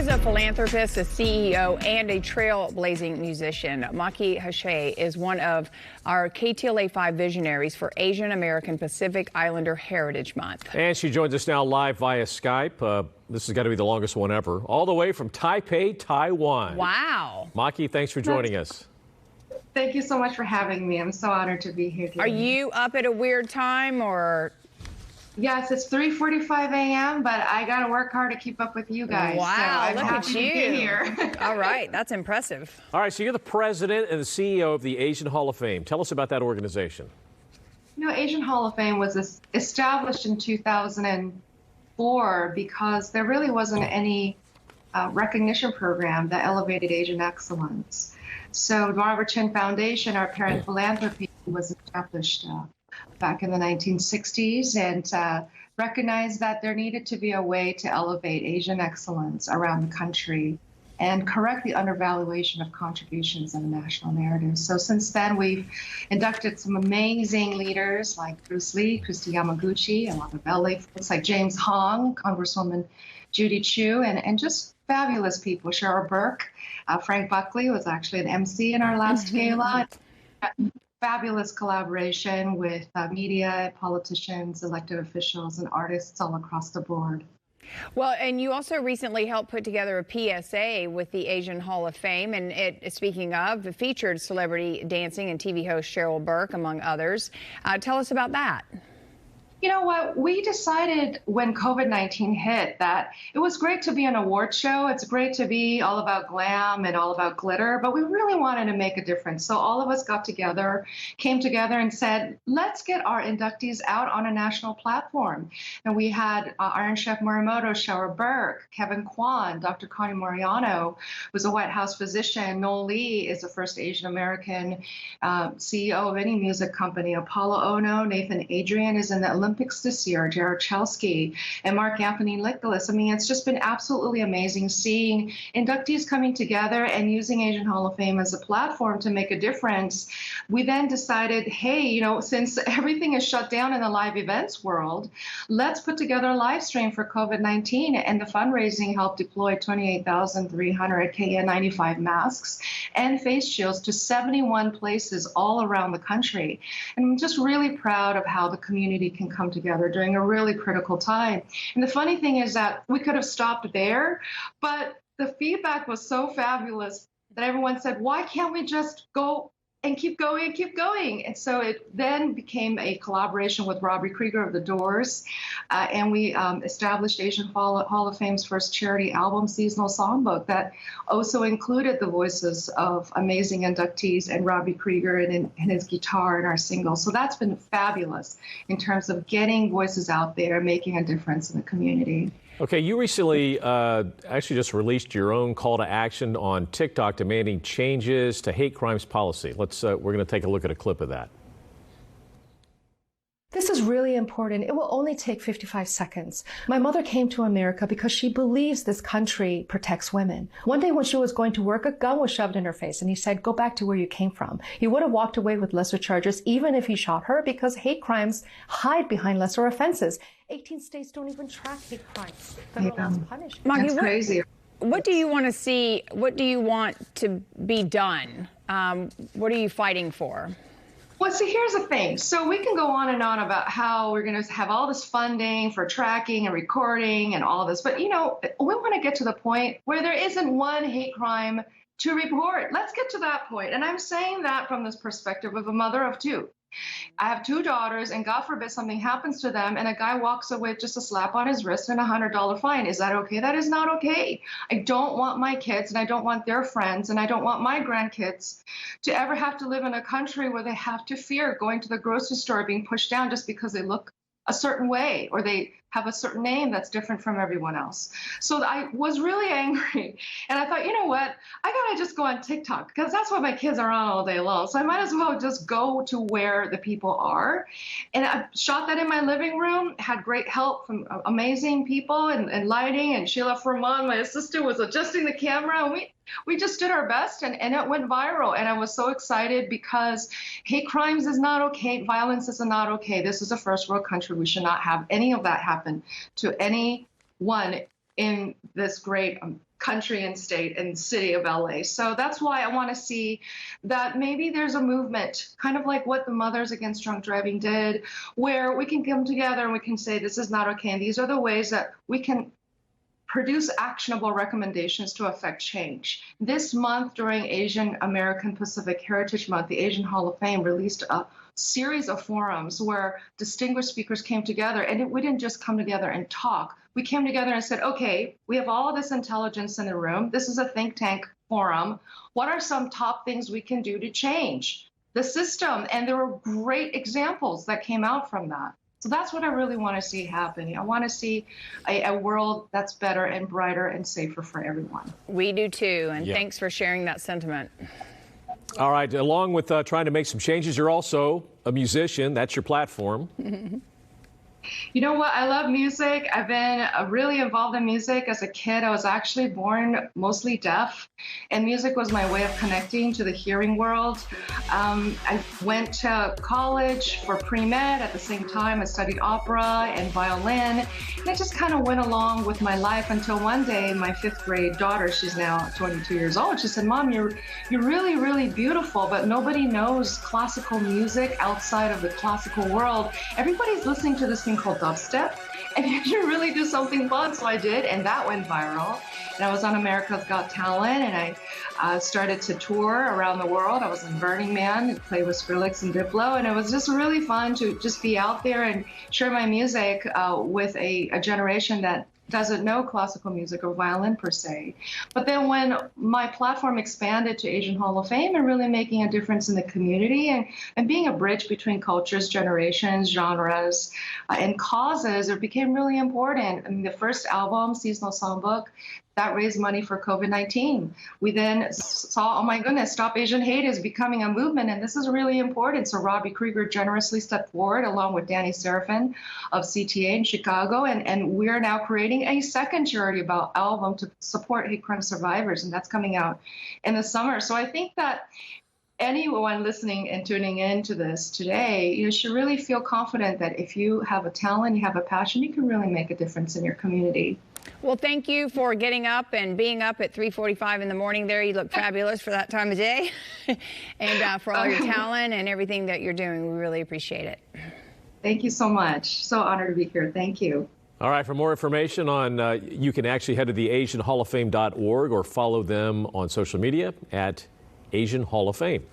is a philanthropist, a CEO, and a trailblazing musician. Maki Hsieh is one of our KTLA 5 visionaries for Asian American Pacific Islander Heritage Month. And she joins us now live via Skype. This has got to be the longest one ever. All the way from Taipei, Taiwan. Wow. Maki, thanks for joining us. Thank you so much for having me. I'm so honored to be here today. Are you up at a weird time or? Yes, it's 3:45 a.m., but I got to work hard to keep up with you guys. Wow, so look at you. To be here. All right, that's impressive. All right, so you're the president and the CEO of the Asian Hall of Fame. Tell us about that organization. You know, Asian Hall of Fame was established in 2004 because there really wasn't any recognition program that elevated Asian excellence. So the Robert Chin Foundation, our parent philanthropy, was established back in the 1960s and recognized that there needed to be a way to elevate Asian excellence around the country and correct the undervaluation of contributions in the national narrative. So since then, we've inducted some amazing leaders like Bruce Lee, Christy Yamaguchi, a lot of LA folks like James Hong, Congresswoman Judy Chu, and just fabulous people. Cheryl Burke, Frank Buckley was actually an MC in our last gala. Fabulous collaboration with media, politicians, elected officials, and artists all across the board. Well, and you also recently helped put together a PSA with the Asian Hall of Fame, and speaking of, it featured celebrity dancing and TV host Cheryl Burke, among others. Tell us about that. You know what? We decided when COVID-19 hit that it was great to be an award show. It's great to be all about glam and all about glitter, but we really wanted to make a difference. So all of us came together and said, let's get our inductees out on a national platform. And we had Iron Chef Morimoto, Cheryl Burke, Kevin Kwan, Dr. Connie Moriano, who's a White House physician. Noel Lee is the first Asian American CEO of any music company. Apollo Ono, Nathan Adrian is in the Olympics this year, Jared Chelsky, and Mark Anthony Nicholas. I mean, it's just been absolutely amazing seeing inductees coming together and using Asian Hall of Fame as a platform to make a difference. We then decided, hey, you know, since everything is shut down in the live events world, let's put together a live stream for COVID-19, and the fundraising helped deploy 28,300 KN95 masks and face shields to 71 places all around the country. And I'm just really proud of how the community can come together during a really critical time. And the funny thing is that we could have stopped there, but the feedback was so fabulous that everyone said, why can't we just go and keep going and keep going? And so it then became a collaboration with Robbie Krieger of The Doors, and we established Asian Hall of Fame's first charity album, Seasonal Songbook, that also included the voices of amazing inductees and Robbie Krieger and his guitar in our single. So that's been fabulous in terms of getting voices out there, making a difference in the community. Okay, you recently actually just released your own call to action on TikTok demanding changes to hate crimes policy. We're going to take a look at a clip of that. This is really important. It will only take 55 seconds. My mother came to America because she believes this country protects women. One day when she was going to work, a gun was shoved in her face and he said, go back to where you came from. He would have walked away with lesser charges even if he shot her because hate crimes hide behind lesser offenses. 18 states don't even track hate crimes. Federal laws punish. That's crazy. What do you want to see? What do you want to be done? What are you fighting for? Well, see, here's the thing. So we can go on and on about how we're going to have all this funding for tracking and recording and all this. But, you know, we want to get to the point where there isn't one hate crime to report. Let's get to that point. And I'm saying that from this perspective of a mother of two. I have two daughters, and God forbid something happens to them, and a guy walks away with just a slap on his wrist and a $100 fine. Is that okay? That is not okay. I don't want my kids, and I don't want their friends, and I don't want my grandkids to ever have to live in a country where they have to fear going to the grocery store being pushed down just because they look a certain way or they have a certain name that's different from everyone else. So I was really angry. And I thought, you know what? I got to just go on TikTok because that's what my kids are on all day long. So I might as well just go to where the people are. And I shot that in my living room, had great help from amazing people and lighting. And Sheila Furman, my assistant, was adjusting the camera. And we just did our best, and it went viral. And I was so excited because hate crimes is not okay. Violence is not okay. This is a first world country. We should not have any of that happen to anyone in this great country and state and city of LA. So that's why I want to see that maybe there's a movement, kind of like what the Mothers Against Drunk Driving did, where we can come together and we can say this is not okay. And these are the ways that we can produce actionable recommendations to affect change. This month, during Asian American Pacific Heritage Month, the Asian Hall of Fame released a series of forums where distinguished speakers came together, and we didn't just come together and talk. We came together and said, okay, we have all of this intelligence in the room. This is a think tank forum. What are some top things we can do to change the system? And there were great examples that came out from that. So that's what I really want to see happening. I want to see a world that's better and brighter and safer for everyone. We do too, and thanks for sharing that sentiment. All right, along with trying to make some changes, you're also a musician. That's your platform. You know what? I love music. I've been really involved in music as a kid. I was actually born mostly deaf, and music was my way of connecting to the hearing world. I went to college for pre-med. At the same time, I studied opera and violin, and I just kind of went along with my life until one day, my 5th grade daughter, she's now 22 years old, she said, "Mom, you're really, really beautiful, but nobody knows classical music outside of the classical world. Everybody's listening to this thing called dubstep, and you should really do something fun." So I did, and that went viral. And I was on America's Got Talent, and I started to tour around the world. I was in Burning Man, played with Skrillex and Diplo, and it was just really fun to just be out there and share my music with a generation that doesn't know classical music or violin per se. But then when my platform expanded to Asian Hall of Fame and really making a difference in the community and being a bridge between cultures, generations, genres, and causes, it became really important. I mean, the first album, Seasonal Songbook, that raised money for COVID-19. We then saw, oh my goodness, Stop Asian Hate is becoming a movement, and this is really important. So Robbie Krieger generously stepped forward along with Danny Serafin of CTA in Chicago, and we're now creating a second charity album to support hate crime survivors, and that's coming out in the summer. So I think that anyone listening and tuning into this today, you should really feel confident that if you have a talent, you have a passion, you can really make a difference in your community. Well, thank you for getting up and being up at 3:45 in the morning there. You look fabulous for that time of day. And for all your talent and everything that you're doing. We really appreciate it. Thank you so much. So honored to be here. Thank you. All right, for more information on, you can actually head to the AsianHallOfFame.org or follow them on social media at Asian Hall of Fame.